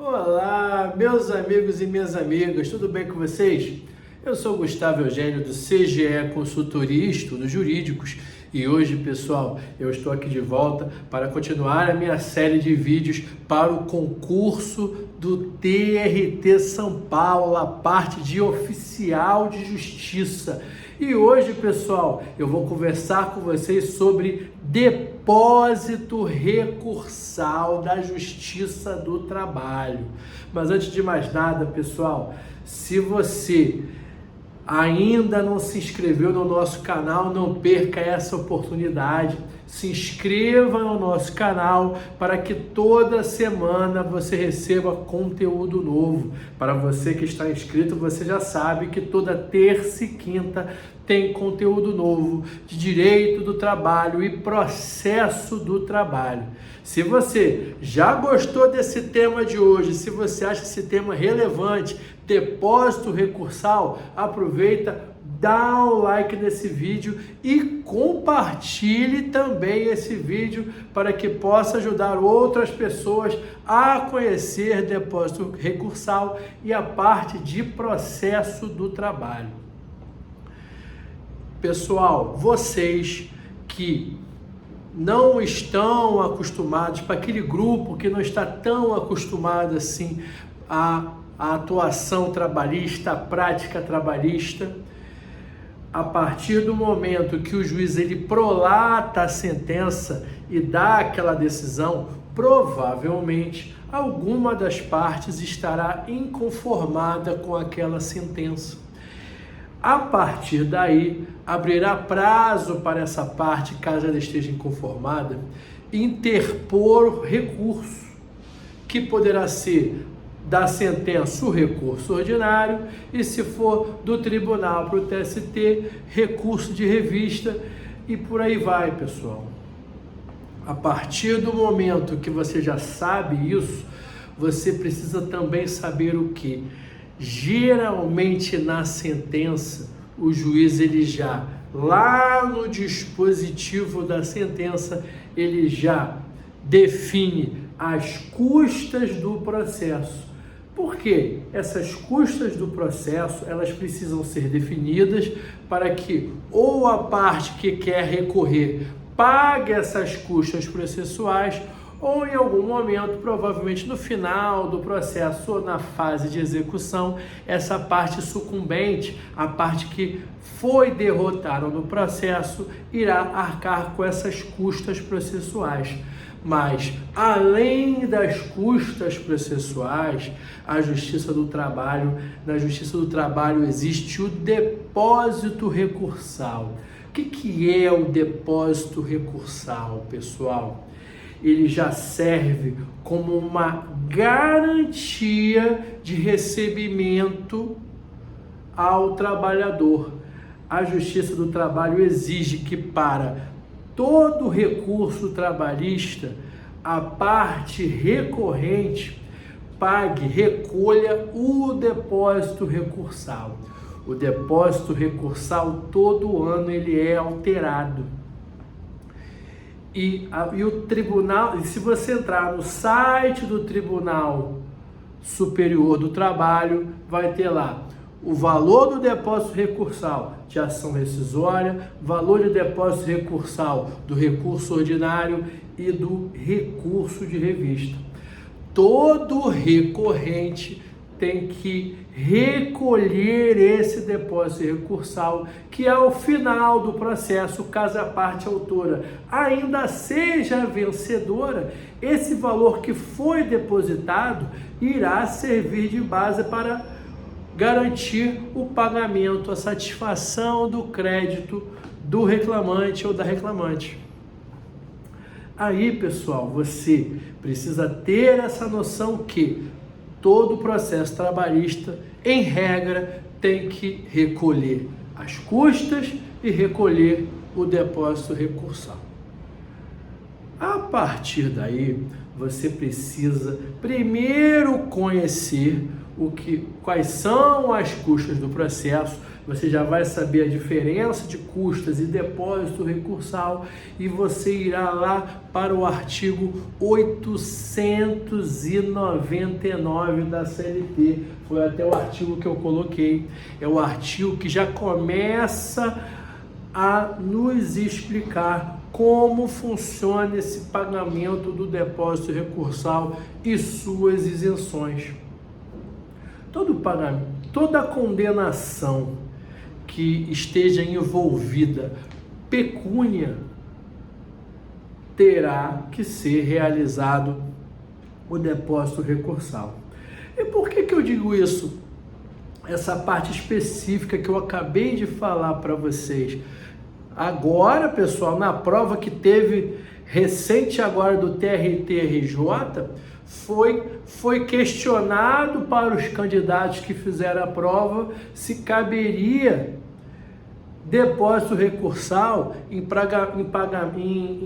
Olá, meus amigos e minhas amigas, tudo bem com vocês? Eu sou Gustavo Eugênio do CGE Consultoria e Estudos Jurídicos e hoje, pessoal, eu estou aqui de volta para continuar a minha série de vídeos para o concurso do TRT São Paulo, a parte de oficial de justiça. E hoje, pessoal, eu vou conversar com vocês sobre depósito recursal da Justiça do Trabalho. Mas antes de mais nada, pessoal, se você ainda não se inscreveu no nosso canal, não perca essa oportunidade. Se inscreva no nosso canal para que toda semana você receba conteúdo novo. Para você que está inscrito, você já sabe que toda terça e quinta tem conteúdo novo de direito do trabalho e processo do trabalho. Se você já gostou desse tema de hoje, se você acha esse tema relevante, depósito recursal, aproveita, dá um like nesse vídeo e compartilhe também esse vídeo para que possa ajudar outras pessoas a conhecer depósito recursal e a parte de processo do trabalho. Pessoal, vocês que não estão acostumados, para aquele grupo que não está tão acostumado assim à atuação trabalhista, à prática trabalhista, a partir do momento que o juiz ele prolata a sentença e dá aquela decisão, provavelmente alguma das partes estará inconformada com aquela sentença. A partir daí, abrirá prazo para essa parte, caso ela esteja inconformada, interpor recurso, que poderá ser da sentença o recurso ordinário e, se for do tribunal para o TST, recurso de revista e por aí vai, pessoal. A partir do momento que você já sabe isso, você precisa também saber o que? Geralmente na sentença, o juiz ele já, lá no dispositivo da sentença, ele já define as custas do processo. Por quê? Essas custas do processo, elas precisam ser definidas para que ou a parte que quer recorrer pague essas custas processuais ou em algum momento, provavelmente no final do processo ou na fase de execução, essa parte sucumbente, a parte que foi derrotada no processo, irá arcar com essas custas processuais. Mas, além das custas processuais, a Justiça do Trabalho, na Justiça do Trabalho existe o depósito recursal. O que é o depósito recursal, pessoal? Ele já serve como uma garantia de recebimento ao trabalhador. A Justiça do Trabalho exige que para todo recurso trabalhista, a parte recorrente recolha o depósito recursal. O depósito recursal todo ano ele é alterado. E o tribunal, se você entrar no site do Tribunal Superior do Trabalho, vai ter lá o valor do depósito recursal de ação rescisória, valor de depósito recursal do recurso ordinário e do recurso de revista. Todo recorrente tem que recolher esse depósito recursal, que ao final do processo, caso a parte autora ainda seja vencedora, esse valor que foi depositado irá servir de base para garantir o pagamento, a satisfação do crédito do reclamante ou da reclamante. Aí, pessoal, você precisa ter essa noção que todo processo trabalhista, em regra, tem que recolher as custas e recolher o depósito recursal. A partir daí, você precisa primeiro conhecer quais são as custas do processo você já vai saber a diferença de custas e depósito recursal e você irá lá para o artigo 899 da CLT. Foi até o artigo que eu coloquei. É o artigo que já começa a nos explicar como funciona esse pagamento do depósito recursal e suas isenções. Todo pagamento, toda condenação que esteja envolvida pecúnia terá que ser realizado o depósito recursal. E por que eu digo isso? Essa parte específica que eu acabei de falar para vocês. Agora, pessoal, na prova que teve recente agora do TRT-RJ, foi questionado para os candidatos que fizeram a prova se caberia depósito recursal em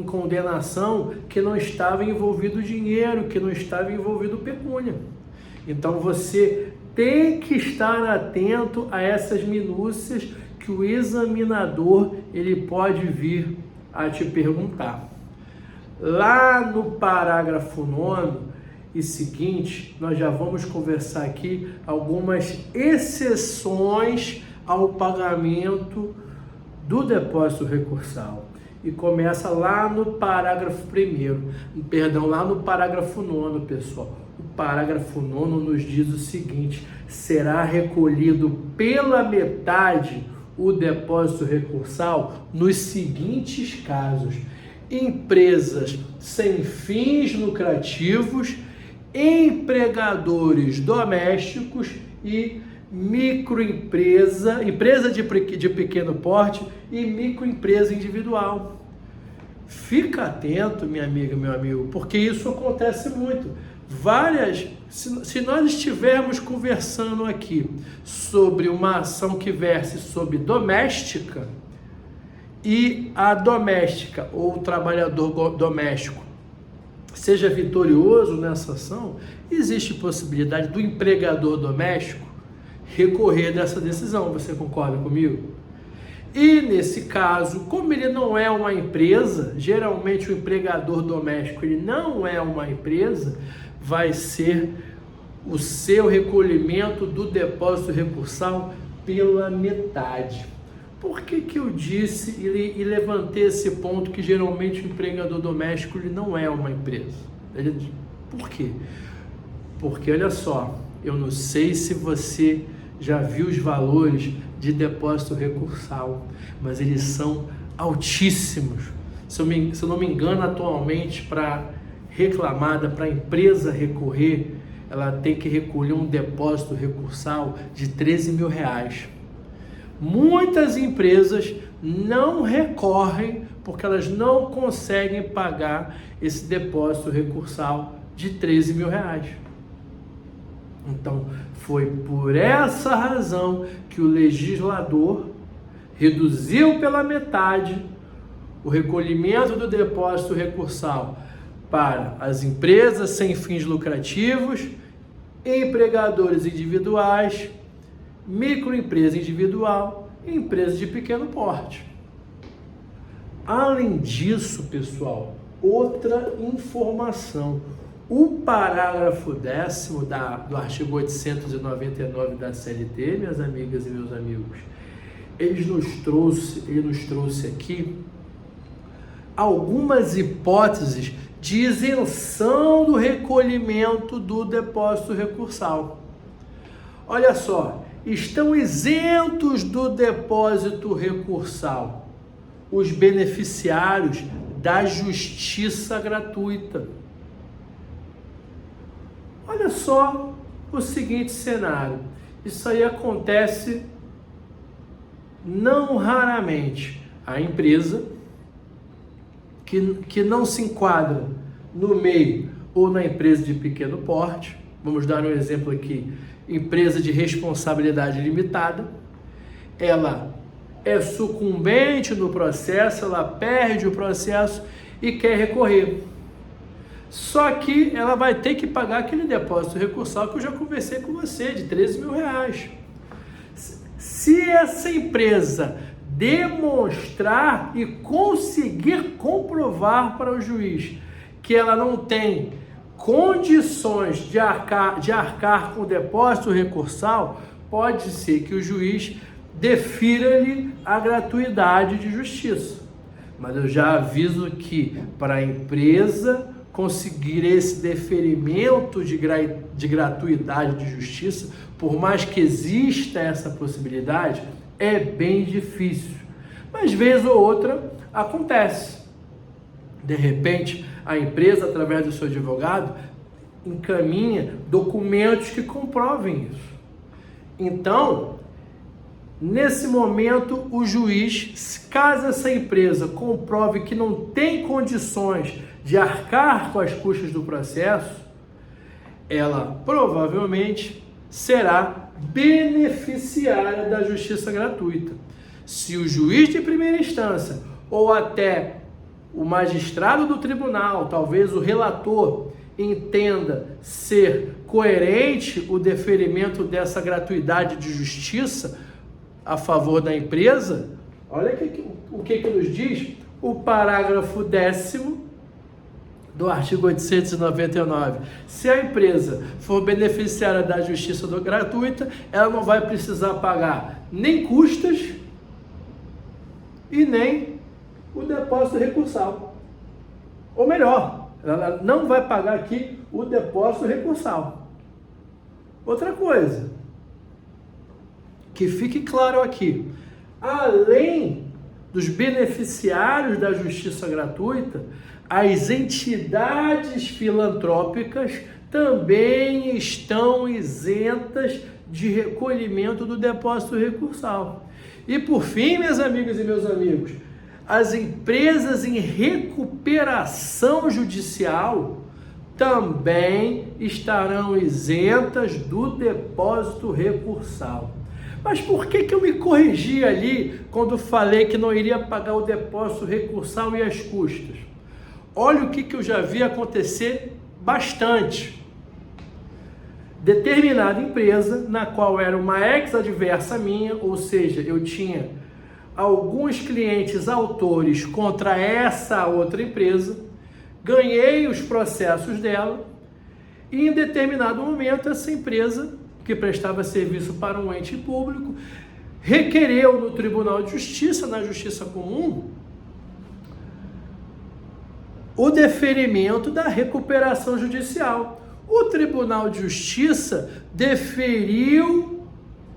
condenação que não estava envolvido dinheiro, que não estava envolvido pecúnia. Então você tem que estar atento a essas minúcias que o examinador ele pode vir a te perguntar. Lá no parágrafo 9º e seguinte, nós já vamos conversar aqui algumas exceções ao pagamento do depósito recursal. E começa lá no parágrafo 1º, lá no parágrafo 9º, pessoal. O parágrafo 9º nos diz o seguinte: será recolhido pela metade o depósito recursal nos seguintes casos: empresas sem fins lucrativos, empregadores domésticos e microempresa, empresa de pequeno porte e microempresa individual. Fica atento, minha amiga, meu amigo, porque isso acontece muito. Se nós estivermos conversando aqui sobre uma ação que verse sobre doméstica e a doméstica ou o trabalhador doméstico seja vitorioso nessa ação, existe possibilidade do empregador doméstico recorrer dessa decisão. Você concorda comigo? E nesse caso, como ele não é uma empresa, geralmente o empregador doméstico ele não é uma empresa, vai ser o seu recolhimento do depósito recursal pela metade. Por que eu disse e levantei esse ponto que geralmente o empregador doméstico ele não é uma empresa? Por quê? Porque olha só, eu não sei se você já viu os valores de depósito recursal, mas eles são altíssimos. Se eu não me engano, atualmente, para a empresa recorrer, ela tem que recolher um depósito recursal de R$13 mil. Muitas empresas não recorrem porque elas não conseguem pagar esse depósito recursal de R$13 mil. Então, foi por essa razão que o legislador reduziu pela metade o recolhimento do depósito recursal para as empresas sem fins lucrativos, empregadores individuais, microempresa individual e empresa de pequeno porte. Além disso, pessoal, outra informação. O parágrafo 10º do artigo 899 da CLT, minhas amigas e meus amigos, ele nos trouxe aqui algumas hipóteses de isenção do recolhimento do depósito recursal. Olha só, estão isentos do depósito recursal os beneficiários da justiça gratuita. Olha só o seguinte cenário, isso aí acontece não raramente. A empresa que não se enquadra no MEI ou na empresa de pequeno porte, vamos dar um exemplo aqui, empresa de responsabilidade limitada, ela é sucumbente no processo, ela perde o processo e quer recorrer. Só que ela vai ter que pagar aquele depósito recursal que eu já conversei com você, de R$13 mil. Se essa empresa demonstrar e conseguir comprovar para o juiz que ela não tem condições de arcar com o depósito recursal, pode ser que o juiz defira-lhe a gratuidade de justiça. Mas eu já aviso que para a empresa conseguir esse deferimento de gratuidade de justiça, por mais que exista essa possibilidade, é bem difícil. Mas vez ou outra acontece. De repente, a empresa, através do seu advogado, encaminha documentos que comprovem isso. Então, nesse momento, o juiz, caso essa empresa comprove que não tem condições de arcar com as custas do processo, ela provavelmente será beneficiária da justiça gratuita. Se o juiz de primeira instância ou até o magistrado do tribunal, talvez o relator, entenda ser coerente o deferimento dessa gratuidade de justiça a favor da empresa, olha o que nos diz o parágrafo 10º do artigo 899. Se a empresa for beneficiária da justiça gratuita, ela não vai precisar pagar nem custas e nem o depósito recursal. Ou melhor, ela não vai pagar aqui o depósito recursal. Outra coisa, que fique claro aqui, além dos beneficiários da justiça gratuita, as entidades filantrópicas também estão isentas de recolhimento do depósito recursal. E por fim, minhas amigas e meus amigos, as empresas em recuperação judicial também estarão isentas do depósito recursal. Mas por que eu me corrigi ali quando falei que não iria pagar o depósito recursal e as custas? Olha o que eu já vi acontecer bastante. Determinada empresa, na qual era uma ex-adversa minha, ou seja, eu tinha alguns clientes autores contra essa outra empresa, ganhei os processos dela e em determinado momento essa empresa, que prestava serviço para um ente público, requereu no Tribunal de Justiça, na Justiça Comum, o deferimento da recuperação judicial. O Tribunal de Justiça deferiu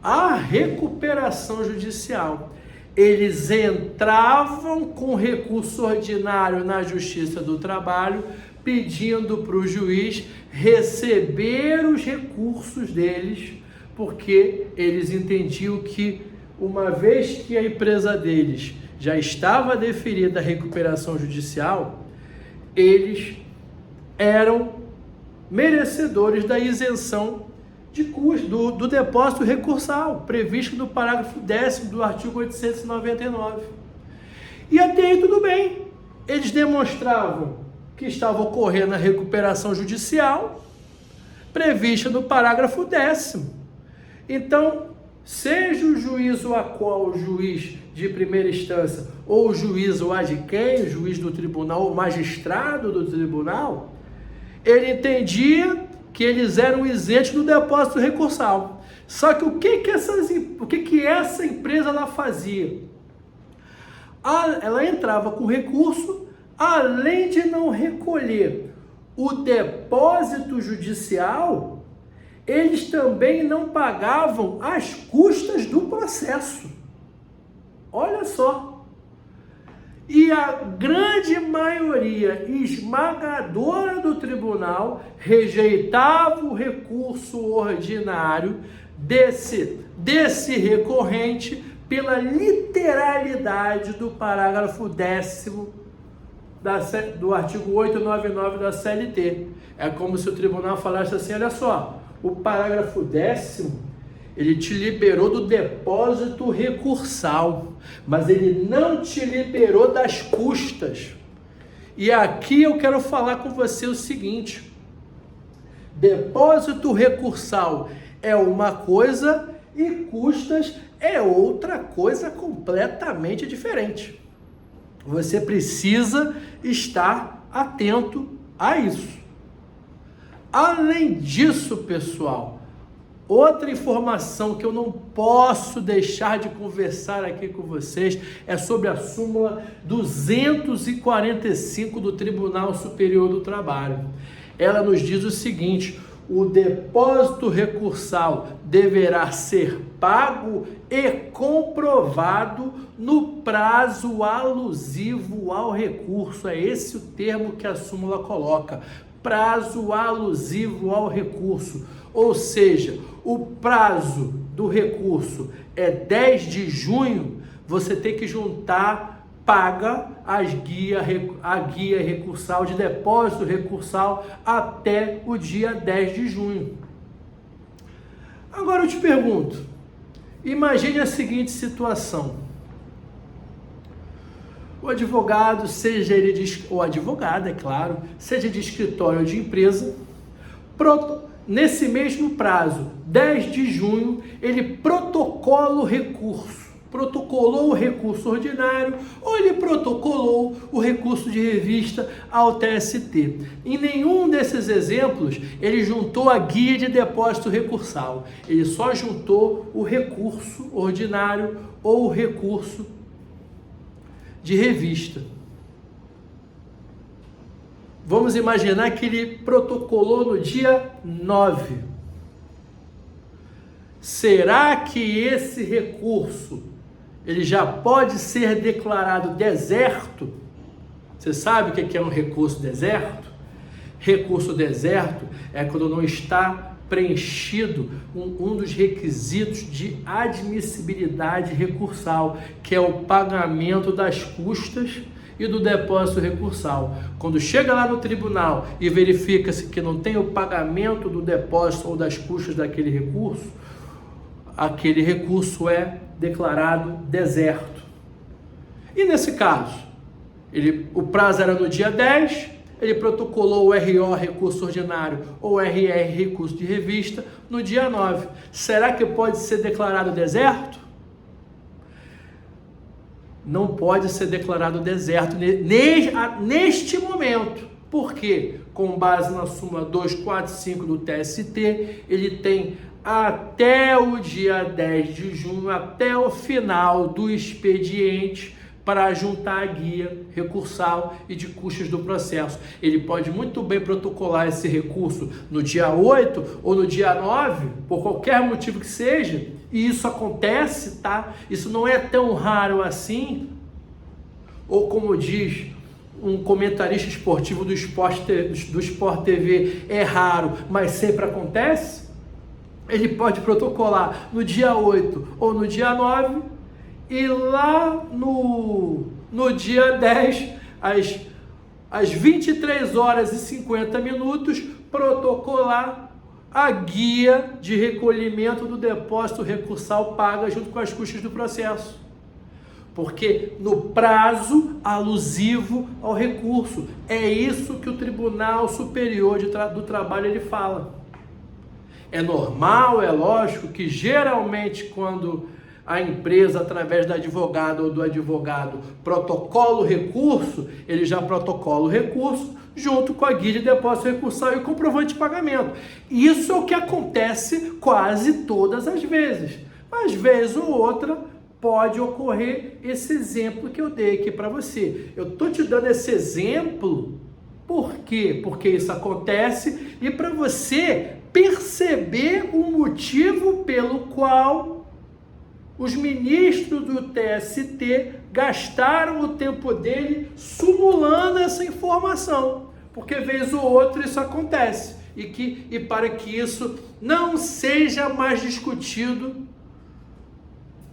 a recuperação judicial. Eles entravam com recurso ordinário na Justiça do Trabalho, pedindo para o juiz receber os recursos deles, porque eles entendiam que, uma vez que a empresa deles já estava deferida a recuperação judicial, eles eram merecedores da isenção de custo do depósito recursal, previsto no parágrafo 10º do artigo 899. E até aí tudo bem. Eles demonstravam que estava ocorrendo a recuperação judicial, prevista no parágrafo 10º. Então, seja o juízo a qual o juiz de primeira instância, ou o juízo a de quem, o juiz do tribunal, o magistrado do tribunal, ele entendia que eles eram isentos do depósito recursal. Só que o que essa empresa ela fazia? Ela entrava com recurso, além de não recolher o depósito judicial, eles também não pagavam as custas do processo. Olha só. E a grande maioria esmagadora do tribunal rejeitava o recurso ordinário desse recorrente pela literalidade do parágrafo 10º do artigo 899 da CLT. É como se o tribunal falasse assim, olha só, o parágrafo 10º, ele te liberou do depósito recursal, mas ele não te liberou das custas. E aqui eu quero falar com você o seguinte: depósito recursal é uma coisa E custas é outra coisa completamente diferente. Você precisa estar atento a isso. Além disso, pessoal, outra informação que eu não posso deixar de conversar aqui com vocês é sobre a súmula 245 do Tribunal Superior do Trabalho. Ela nos diz o seguinte: o depósito recursal deverá ser pago e comprovado no prazo alusivo ao recurso. É esse o termo que a súmula coloca: prazo alusivo ao recurso. Ou seja, o prazo do recurso é 10 de junho, você tem que juntar, paga a guia recursal de depósito recursal até o dia 10 de junho. Agora eu te pergunto, imagine a seguinte situação: o advogado, seja ele ou advogada, é claro, seja de escritório ou de empresa, nesse mesmo prazo, 10 de junho, ele protocolou o recurso ordinário ou ele protocolou o recurso de revista ao TST. Em nenhum desses exemplos ele juntou a guia de depósito recursal, ele só juntou o recurso ordinário ou o recurso de revista. Vamos imaginar que ele protocolou no dia 9. Será que esse recurso ele já pode ser declarado deserto? Você sabe o que é um recurso deserto? Recurso deserto é quando não está preenchido um dos requisitos de admissibilidade recursal, que é o pagamento das custas e do depósito recursal. Quando chega lá no tribunal e verifica-se que não tem o pagamento do depósito ou das custas daquele recurso, aquele recurso é declarado deserto. E nesse caso, o prazo era no dia 10, ele protocolou o RO, recurso ordinário, ou RR, recurso de revista, no dia 9. Será que pode ser declarado deserto? Não pode ser declarado deserto neste momento. Por quê? Com base na súmula 245 do TST, ele tem até o dia 10 de junho, até o final do expediente, para juntar a guia recursal e de custas do processo. Ele pode muito bem protocolar esse recurso no dia 8 ou no dia 9, por qualquer motivo que seja, e isso acontece, tá? Isso não é tão raro assim, ou como diz um comentarista esportivo do Sport TV, é raro, mas sempre acontece. Ele pode protocolar no dia 8 ou no dia 9, e lá no dia 10, às 23 horas e 50 minutos, protocolar a guia de recolhimento do depósito recursal paga junto com as custas do processo. Porque no prazo alusivo ao recurso, é isso que o Tribunal Superior do Trabalho ele fala. É normal, é lógico que geralmente quando a empresa, através da advogada ou do advogado, protocola o recurso, ele já protocola o recurso junto com a guia de depósito recursal e o comprovante de pagamento. Isso é o que acontece quase todas as vezes. Mas vez ou outra pode ocorrer esse exemplo que eu dei aqui para você. Eu estou te dando esse exemplo, por quê? Porque isso acontece e para você perceber o motivo pelo qual os ministros do TST gastaram o tempo dele simulando essa informação, porque vez ou outra isso acontece, e para que isso não seja mais discutido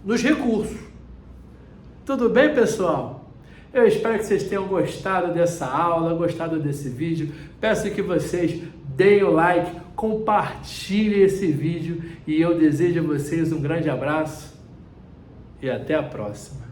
nos recursos. Tudo bem, pessoal? Eu espero que vocês tenham gostado dessa aula, gostado desse vídeo. Peço que vocês deem o like, compartilhem esse vídeo e eu desejo a vocês um grande abraço e até a próxima.